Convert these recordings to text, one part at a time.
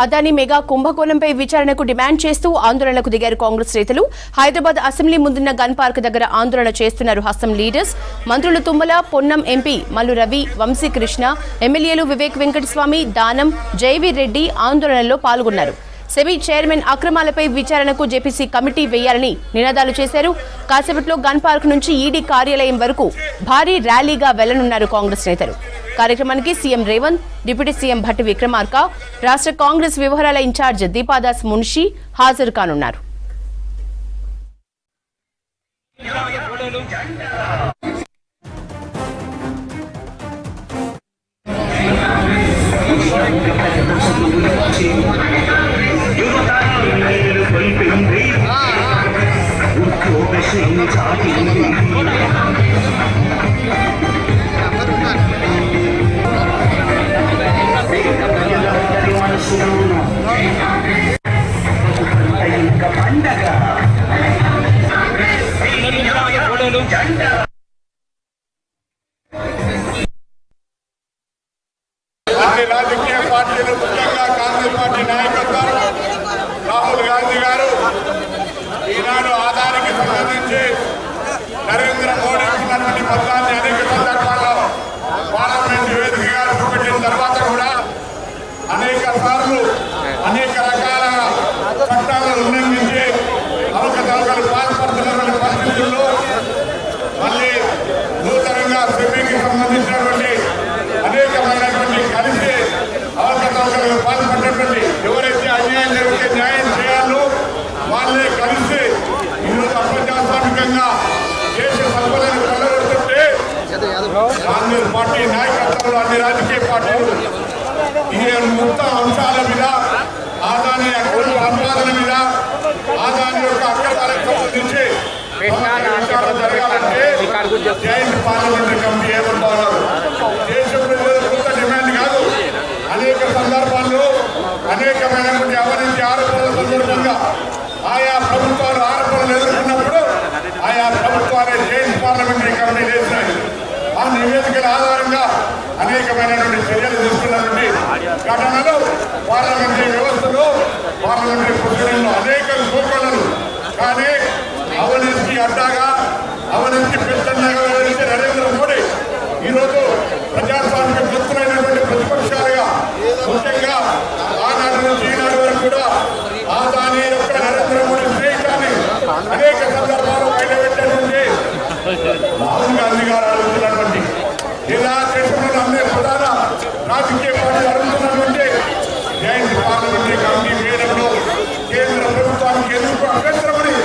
Adani mega కుంభకోణంపై విచారణకు demand చేస్తూ ఆందోళనకు దిగారు కాంగ్రెస్ నేతలు. హైదరాబాద్ అసెంబ్లీ ముందున్న గన్ పార్క్ దగ్గర ఆందోళన చేస్తున్నారు హస్తం లీడర్స్. మంత్రులు తుమ్మల, పొన్నం, ఎంపీ మల్లు రవి, వంశీకృష్ణ, ఎమ్మెల్యేలు వివేక్ వెంకటస్వామి, దానం, జైవీర్ రెడ్డి ఆందోళనలో పాల్గొన్నారు. సెబీ చైర్మన్ అక్రమాలపై విచారణకు జేపీసీ కమిటీ వేయాలని నినాదాలు చేశారు. కాసేపట్లో గన్ పార్క్ నుంచి ఈడీ కార్యాలయం వరకు భారీ ర్యాలీగా వెళ్లనున్నారు కాంగ్రెస్ నేతలు. కార్యక్రమానికి CM Revanth, deputy CM Bhatti Vikramarka, రాష్ట్ర కాంగ్రెస్ వ్యవహారాల ఇన్ఛార్జ్ దీపాదాస్ మున్షి హాజరు కానున్నారు. రాజకీయ పార్టీలు ముఖ్యంగా కాంగ్రెస్ పార్టీ నాయకత్వం రాహుల్ గాంధీ గారు ఈనాడు ఆదానికి సంబంధించి నరేంద్ర మోడీ ఉన్నటువంటి పత్రాన్ని అనేక సందర్భాల్లో పార్లమెంట్ వేదికగా చూపెట్టిన తర్వాత కూడా అనేక సార్లు అనేక రకాల చట్టాలను ఉల్లంఘించి అవకతవకలు పాల్పడుతున్నటువంటి పరిస్థితుల్లో మళ్ళీ నూతనంగా సెబీకి సంబంధించినటువంటి అనేకమైనటువంటి కలిసి అవకతవకలకు పాల్పడినటువంటి ఎవరైతే అన్యాయం జరిగితే న్యాయం చేయాలో వాళ్ళే కలిసి ఈరోజు అప్రజాస్వామికంగా దేశ సంపదను కొల్లగొడుతుంటే కాంగ్రెస్ పార్టీ నాయకత్వంలో అన్ని రాజకీయ పార్టీలు ఈ మొత్తం అంశాల మీద ఆదాని అక్రమ సంపాదన మీద ఆదాని యొక్క అక్రమాలకు సంబంధించి జరగాలంటే జాయింట్ పార్లమెంటరీ కమిటీ ఏమంటున్నారు. దేశంలో కొత్త డిమాండ్ కాదు. అనేక సందర్భాల్లో అనేకమైనటువంటి అవినీతి ఆరోపణల సందర్భంగా ఆయా ప్రభుత్వాలు ఆరోపణలు ఎదుర్కొన్నప్పుడు ఆయా ప్రభుత్వాలే జాయింట్ పార్లమెంటరీ కమిటీ వేసినాయి. ఆ నివేదికల ఆధారంగా అనేకమైనటువంటి చర్యలు తీసుకున్నటువంటి ఘటనలు పార్లమెంటరీ వ్యవస్థలో పార్లమెంటరీ ప్రొసీడింగ్లో అనేక కోకొల్లలు. కానీ అవినీతికి అడ్డాగా అవినీతికి పెద్దగా వ్యవహరించే నరేంద్ర మోడీ ఈరోజు ప్రజాస్వామిక మిత్రులైనటువంటి ప్రతిపక్షాలుగా ముఖ్యంగా ఆనాటి నుంచి ఈనాటి వరకు కూడా ఆదాని యొక్క నరేంద్ర మోడీ స్నేహితాన్ని అనేక సందర్భాలు బయటపెట్టినటువంటి రాహుల్ గాంధీ గారు అడుగుతున్నటువంటి ఇలా దేశంలో అన్ని ప్రధాన రాజకీయ పార్టీలు అడుగుతున్నటువంటి జాయింట్ పార్లమెంటరీ కమిటీ వేయడంలో కేంద్ర ప్రభుత్వానికి ఎందుకు అభ్యంతరమని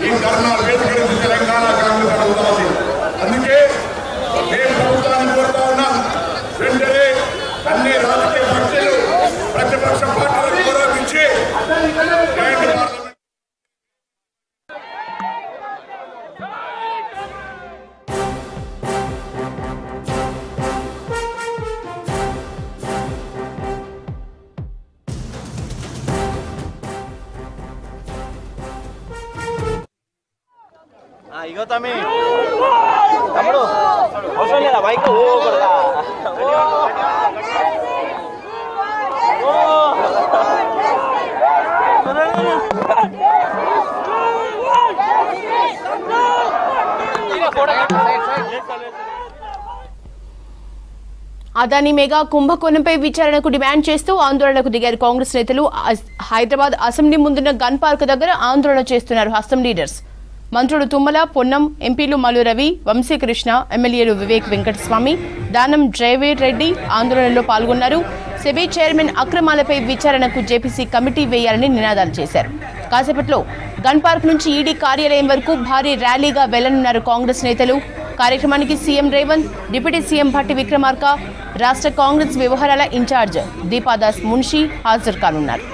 ఈ ధర్నాలు వేదికరించి తెలంగాణ కాంగ్రెస్ అడుగుతా ఉంది. అందుకే నేను ప్రభుత్వాన్ని కోరుతా ఉన్నా, వెంటనే అన్ని రాజకీయ పార్టీలు ప్రతిపక్ష పార్టీలకు గౌరవించి జాయింట్ పార్లమెంట్ ఇగో తమ్మి తమ్ముడు అవసరం లేదా బైక్ కొడతా అదాని మెగా కుంభకోణంపై విచారణకు డిమాండ్ చేస్తూ ఆందోళనకు దిగారు కాంగ్రెస్ నేతలు. హైదరాబాద్ అసెంబ్లీ ముందున్న గన్ పార్క్ దగ్గర ఆందోళన చేస్తున్నారు హస్తం లీడర్స్. మంత్రులు తుమ్మల, పొన్నం, ఎంపీలు మల్లు రవి, వంశీకృష్ణ, ఎమ్మెల్యేలు వివేక్ వెంకటస్వామి, దానం, జైవీర్ రెడ్డి ఆందోళనలో పాల్గొన్నారు. సెబీ చైర్మన్ అక్రమాలపై విచారణకు జేపీసీ కమిటీ వేయాలని నినాదాలు చేశారు. కాసేపట్లో గన్ పార్క్ నుంచి ఈడీ కార్యాలయం వరకు భారీ ర్యాలీగా వెళ్లనున్నారు కాంగ్రెస్ నేతలు. కార్యక్రమానికి CM Revanth, deputy CM Bhatti Vikramarka, రాష్ట్ర కాంగ్రెస్ వ్యవహారాల ఇన్ఛార్జ్ దీపాదాస్ మున్షి హాజరు కానున్నారు.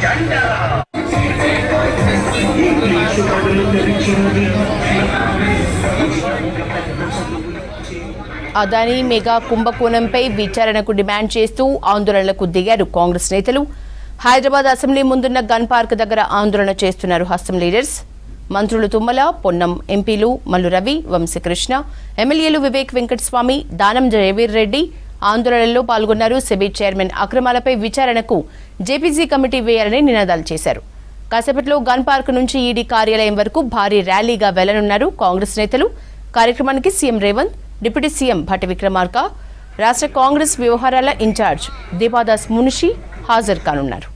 జెండా అదానీ మెగా కుంభకోణంపై విచారణకు డిమాండ్ చేస్తూ ఆందోళనలకు దిగారు కాంగ్రెస్ నేతలు. హైదరాబాద్ అసెంబ్లీ ముందున్న గన్ పార్క్ దగ్గర ఆందోళన చేస్తున్నారు హస్తం లీడర్స్. మంత్రులు తుమ్మల, పొన్నం, ఎంపీలు మల్లు రవి, వంశీకృష్ణ, ఎమ్మెల్యేలు వివేక్ వెంకటస్వామి, దానం జయవీర్ రెడ్డి ఆందోళనలో పాల్గొన్నారు. సెబీ చైర్మన్ అక్రమాలపై విచారణకు జేపీసీ కమిటీ వేయాలని నినాదాలు చేశారు. కాసేపట్లో గన్ పార్క్ నుంచి ఈడీ కార్యాలయం వరకు భారీ ర్యాలీగా వెళ్లనున్నారు కాంగ్రెస్ నేతలు. కార్యక్రమానికి CM Revanth, deputy CM Bhatti Vikramarka, రాష్ట్ర కాంగ్రెస్ వ్యవహారాల ఇన్ఛార్జ్ దీపాదాస్ మున్షి హాజరు కానున్నారు.